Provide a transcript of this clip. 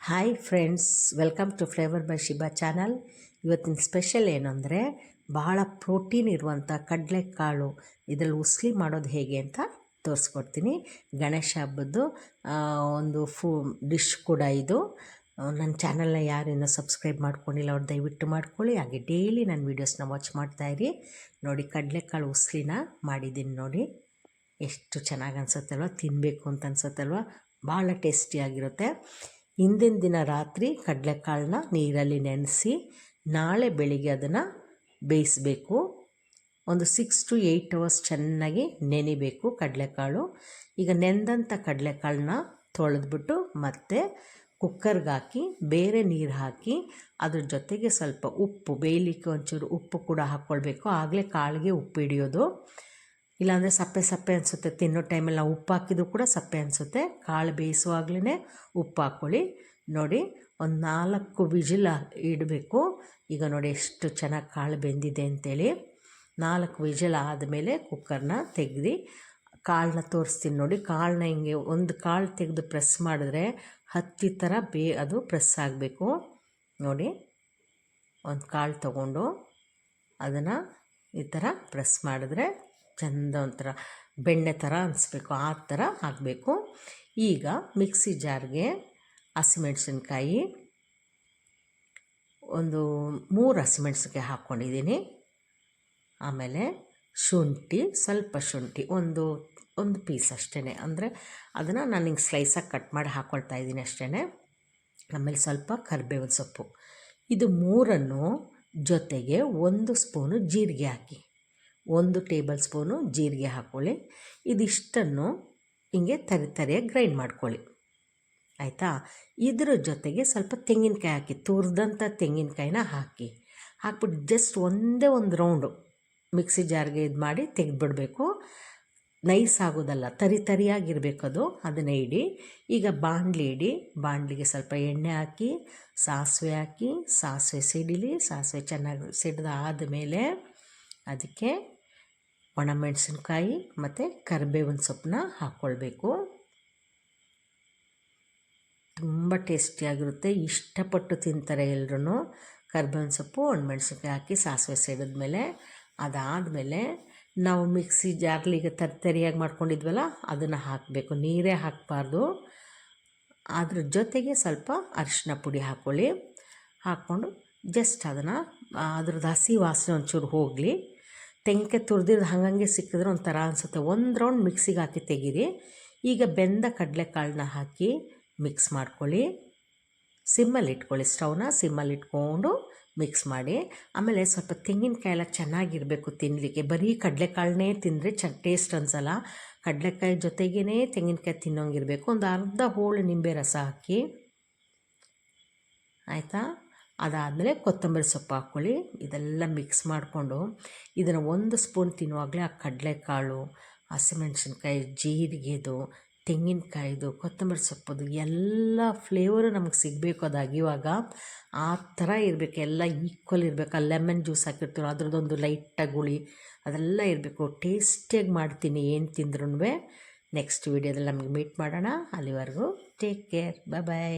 Hi friends, welcome to flavour by Shiba channel. ಇವತ್ತಿನ special ಏನು ಅಂದರೆ ಬಹಳ ಪ್ರೋಟೀನ್ ಇರುವಂಥ ಕಡಲೆಕಾಳು ಇದರಲ್ಲಿ ಉಸ್ಲಿ ಮಾಡೋದು ಹೇಗೆ ಅಂತ ತೋರಿಸ್ಕೊಡ್ತೀನಿ. ಗಣೇಶ ಹಬ್ಬದ್ದು ಒಂದು ಡಿಶ್ ಕೂಡ ಇದು. ನನ್ನ ಚಾನಲ್ನ ಯಾರು ಇನ್ನೂ ಸಬ್ಸ್ಕ್ರೈಬ್ ಮಾಡ್ಕೊಂಡಿಲ್ಲ ಅವ್ರು ದಯವಿಟ್ಟು ಮಾಡ್ಕೊಳ್ಳಿ. ಹಾಗೆ ಡೈಲಿ ನನ್ನ ವೀಡಿಯೋಸ್ನ ವಾಚ್ ಮಾಡ್ತಾಯಿರಿ. ನೋಡಿ, ಕಡಲೆಕಾಳು ಉಸ್ಲಿನ ಮಾಡಿದ್ದೀನಿ. ನೋಡಿ ಎಷ್ಟು ಚೆನ್ನಾಗಿ ಅನಿಸುತ್ತಲ್ವ, ತಿನ್ನಬೇಕು ಅಂತ ಅನಿಸುತ್ತಲ್ವ, ಭಾಳ ಟೇಸ್ಟಿಯಾಗಿರುತ್ತೆ. ಹಿಂದಿನ ದಿನ ರಾತ್ರಿ ಕಡಲೆಕಾಳನ್ನ ನೀರಲ್ಲಿ ನೆನೆಸಿ ನಾಳೆ ಬೆಳಿಗ್ಗೆ ಅದನ್ನು ಬೇಯಿಸಬೇಕು. ಒಂದು 6 to 8 hours ಚೆನ್ನಾಗಿ ನೆನಿಬೇಕು ಕಡಲೆಕಾಳು. ಈಗ ನೆಂದಂಥ ಕಡಲೆಕಾಳನ್ನ ತೊಳೆದ್ಬಿಟ್ಟು ಮತ್ತೆ ಕುಕ್ಕರ್ಗೆ ಹಾಕಿ ಬೇರೆ ನೀರು ಹಾಕಿ ಅದ್ರ ಜೊತೆಗೆ ಸ್ವಲ್ಪ ಉಪ್ಪು, ಬೇಯಲಿಕ್ಕೆ ಒಂಚೂರು ಉಪ್ಪು ಕೂಡ ಹಾಕ್ಕೊಳ್ಬೇಕು. ಆಗಲೇ ಕಾಳಿಗೆ ಉಪ್ಪು ಹಿಡಿಯೋದು. ಇಲ್ಲಾಂದರೆ ಸಪ್ಪೆ ಸಪ್ಪೆ ಅನಿಸುತ್ತೆ. ತಿನ್ನೋ ಟೈಮಲ್ಲಿ ನಾವು ಉಪ್ಪು ಹಾಕಿದ್ದು ಕೂಡ ಸಪ್ಪೆ ಅನಿಸುತ್ತೆ. ಕಾಳು ಬೇಯಿಸುವಾಗಲೇ ಉಪ್ಪು ಹಾಕ್ಕೊಳ್ಳಿ. ನೋಡಿ, ಒಂದು 4 ವಿಜಿಲ್ ಇಡಬೇಕು. ಈಗ ನೋಡಿ ಎಷ್ಟು ಚೆನ್ನಾಗಿ ಕಾಳು ಬೆಂದಿದೆ ಅಂತೇಳಿ. 4 ವಿಜಿಲ್ ಆದಮೇಲೆ ಕುಕ್ಕರ್ನ ತೆಗೆದು ಕಾಳನ್ನ ತೋರಿಸ್ತೀನಿ. ನೋಡಿ, ಕಾಳನ್ನ ಹಿಂಗೆ ಒಂದು ಕಾಳು ತೆಗೆದು ಪ್ರೆಸ್ ಮಾಡಿದ್ರೆ ಹತ್ತಿ ಥರ ಅದು ಪ್ರೆಸ್ ಆಗಬೇಕು. ನೋಡಿ, ಒಂದು ಕಾಳು ತಗೊಂಡು ಅದನ್ನು ಈ ಥರ ಪ್ರೆಸ್ ಮಾಡಿದ್ರೆ ಚೆಂದ ಒಂಥರ ಬೆಣ್ಣೆ ಥರ ಅನಿಸ್ಬೇಕು, ಆ ಥರ ಆಗಬೇಕು. ಈಗ ಮಿಕ್ಸಿ ಜಾರ್ಗೆ ಹಸಿಮೆಣಸಿನ್ಕಾಯಿ ಒಂದು 3 ಹಸಿಮೆಣಸಿನ್ಕಾಯಿ ಹಾಕ್ಕೊಂಡಿದ್ದೀನಿ. ಆಮೇಲೆ ಶುಂಠಿ, ಸ್ವಲ್ಪ ಶುಂಠಿ ಒಂದು ಪೀಸ್ ಅಷ್ಟೇ, ಅಂದರೆ ಅದನ್ನು ನಾನು ಹಿಂಗೆ ಸ್ಲೈಸಾಗಿ ಕಟ್ ಮಾಡಿ ಹಾಕ್ಕೊಳ್ತಾ ಇದ್ದೀನಿ ಅಷ್ಟೇ. ಆಮೇಲೆ ಸ್ವಲ್ಪ ಕರಿಬೇವಿನ ಸೊಪ್ಪು. ಇದು 3 ಜೊತೆಗೆ 1 ಸ್ಪೂನು ಜೀರಿಗೆ ಹಾಕಿ, 1 ಟೇಬಲ್ ಸ್ಪೂನು ಜೀರಿಗೆ ಹಾಕ್ಕೊಳ್ಳಿ. ಇದಿಷ್ಟನ್ನು ಹಿಂಗೆ ತರಿಯಾಗಿ ಗ್ರೈಂಡ್ ಮಾಡ್ಕೊಳ್ಳಿ, ಆಯಿತಾ. ಇದರ ಜೊತೆಗೆ ಸ್ವಲ್ಪ ತೆಂಗಿನಕಾಯಿ ಹಾಕಿ, ತುರಿದಂಥ ತೆಂಗಿನಕಾಯಿನ ಹಾಕ್ಬಿಟ್ಟು ಜಸ್ಟ್ ಒಂದು ರೌಂಡು ಮಿಕ್ಸಿ ಜಾರ್ಗೆ ಇದು ಮಾಡಿ ತೆಗೆದುಬಿಡಬೇಕು. ನೈಸ್ ಆಗೋದಲ್ಲ, ತರಿಯಾಗಿರಬೇಕದು. ಅದನ್ನೇ ಇಡಿ. ಈಗ ಬಾಣಲಿ ಇಡಿ. ಬಾಣಲಿಗೆ ಸ್ವಲ್ಪ ಎಣ್ಣೆ ಹಾಕಿ ಸಾಸಿವೆ ಹಾಕಿ, ಸಾಸಿವೆ ಸಿಡಿಲಿ. ಸಾಸಿವೆ ಚೆನ್ನಾಗಿ ಸಿಡಿದಾದಮೇಲೆ ಅದಕ್ಕೆ ಒಣಮೆಣಸಿನ್ಕಾಯಿ ಮತ್ತು ಕರಿಬೇವಿನ ಸೊಪ್ಪನ್ನ ಹಾಕ್ಕೊಳ್ಬೇಕು. ತುಂಬ ಟೇಸ್ಟಿಯಾಗಿರುತ್ತೆ, ಇಷ್ಟಪಟ್ಟು ತಿಂತಾರೆ ಎಲ್ಲರೂ. ಕರಿಬೇವಿನ ಸೊಪ್ಪು, ಒಣಮೆಣಸಿನ್ಕಾಯಿ ಹಾಕಿ ಸಾಸಿವೆ ಸಿಡಿದ್ಮೇಲೆ ಅದಾದಮೇಲೆ ನಾವು ಮಿಕ್ಸಿ ಜಾರ್ಲಿಗೆ ತರಿಯಾಗಿ ಮಾಡ್ಕೊಂಡಿದ್ವಲ್ಲ ಅದನ್ನು ಹಾಕಬೇಕು. ನೀರೇ ಹಾಕಬಾರ್ದು. ಅದ್ರ ಜೊತೆಗೆ ಸ್ವಲ್ಪ ಅರಿಶಿನ ಪುಡಿ ಹಾಕ್ಕೊಳ್ಳಿ. ಹಾಕ್ಕೊಂಡು ಜಸ್ಟ್ ಅದನ್ನು ಅದ್ರದ್ದು ಹಸಿ ವಾಸನೆ ಒಂಚೂರು ಹೋಗಲಿ. ತೆಂಗಿನಕಾಯಿ ತುರಿದಿದ್ದು ಹಾಗಂಗೆ ಸಿಕ್ಕಿದ್ರೆ ಒಂಥರ ಅನಿಸುತ್ತೆ. ಒಂದು ರೌಂಡ್ ಮಿಕ್ಸಿಗೆ ಹಾಕಿ ತೆಗೀರಿ. ಈಗ ಬೆಂದ ಕಡಲೆಕಾಳನ್ನ ಹಾಕಿ ಮಿಕ್ಸ್ ಮಾಡ್ಕೊಳ್ಳಿ. ಸಿಮ್ಮಲ್ಲಿ ಇಟ್ಕೊಳ್ಳಿ, ಸ್ಟವ್ನ ಸಿಮ್ಮಲ್ಲಿ ಇಟ್ಕೊಂಡು ಮಿಕ್ಸ್ ಮಾಡಿ. ಆಮೇಲೆ ಸ್ವಲ್ಪ ತೆಂಗಿನಕಾಯಿ ಎಲ್ಲ ಚೆನ್ನಾಗಿರಬೇಕು ತಿನ್ನಲಿಕ್ಕೆ. ಬರೀ ಕಡಲೆಕಾಳನ್ನೇ ತಿಂದರೆ ಟೇಸ್ಟ್ ಅನಿಸಲ್ಲ. ಕಡಲೆಕಾಯಿ ಜೊತೆಗೇ ತೆಂಗಿನಕಾಯಿ ತಿನ್ನೋಂಗಿರಬೇಕು. ಒಂದು ಅರ್ಧ ಹೋಳು ನಿಂಬೆ ರಸ ಹಾಕಿ, ಆಯಿತಾ. ಅದಾದಮೇಲೆ ಕೊತ್ತಂಬರಿ ಸೊಪ್ಪು ಹಾಕ್ಕೊಳ್ಳಿ. ಇದೆಲ್ಲ ಮಿಕ್ಸ್ ಮಾಡಿಕೊಂಡು ಇದನ್ನು 1 ಸ್ಪೂನ್ ತಿನ್ನುವಾಗಲೇ ಆ ಕಡಲೆಕಾಳು, ಹಸಿಮೆಣ್ಸಿನ್ಕಾಯಿ, ಜೀರಿಗೆದು, ತೆಂಗಿನಕಾಯಿದು, ಕೊತ್ತಂಬರಿ ಸೊಪ್ಪದು ಎಲ್ಲ ಫ್ಲೇವರು ನಮಗೆ ಸಿಗಬೇಕು. ಅದು ಅಗಿವಾಗ ಆ ಥರ ಇರಬೇಕು, ಎಲ್ಲ ಈಕ್ವಲ್ ಇರಬೇಕು. ಆ ಲೆಮನ್ ಜ್ಯೂಸ್ ಹಾಕಿರ್ತೀವಿ ಅದ್ರದ್ದೊಂದು ಲೈಟಾಗಿ ಹುಳಿ ಅದೆಲ್ಲ ಇರಬೇಕು. ಟೇಸ್ಟಿಯಾಗಿ ಮಾಡ್ತೀನಿ ಏನು ತಿಂದ್ರೂ. ನೆಕ್ಸ್ಟ್ ವೀಡಿಯೋದಲ್ಲಿ ನಮಗೆ ಮೀಟ್ ಮಾಡೋಣ. ಅಲ್ಲಿವರೆಗೂ ಟೇಕ್ ಕೇರ್, ಬಾಯ್.